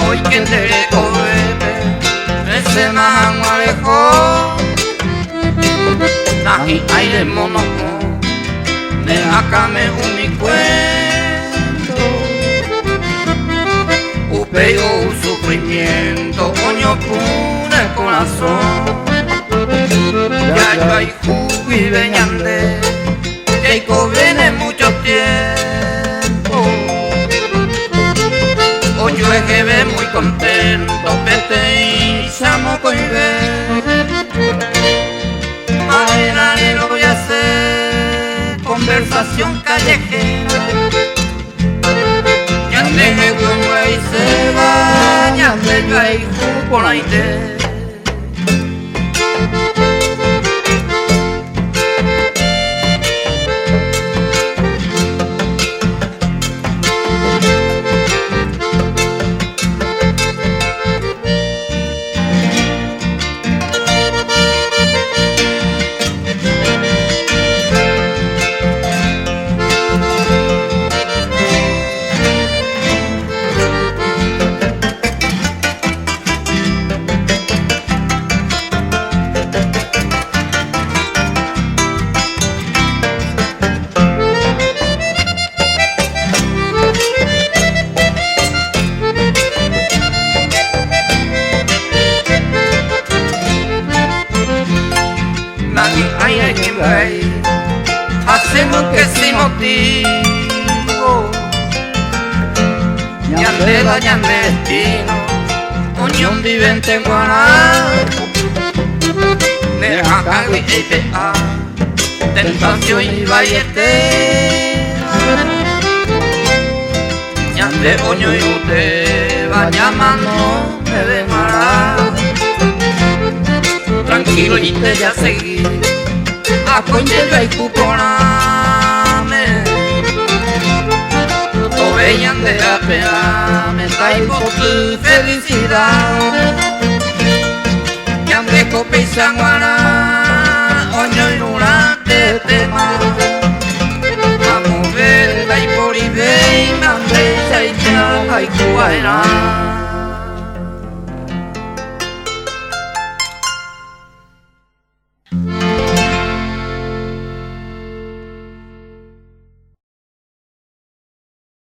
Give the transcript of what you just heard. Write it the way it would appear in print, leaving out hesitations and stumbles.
hoy que te recoge ese mahan alejo nahi aire monoko ne akame unicuento upeo sufrimiento coño pune el corazón ya yo hay jubi veñande que viene mucho tiempo hoy yo es que ve muy contento vete y llamo con mañana lo voy a hacer conversación callejera ya deje como ahí se va ya deje ahí por ahí te ay, quien ve, hacemos que sin motivo, ñandela, ñandestino, unión vivente en Guaná, de Acagui y P.A., tentación y valletera, ñande oño y usted va llamando, me demará. Tranquilo y te ya seguí a coñera y cuponame o veían de la pena me traigo tu felicidad ya me copé y sanguana oño y luna de tema vamos ver la y por y ve y mandé y te hay cuaera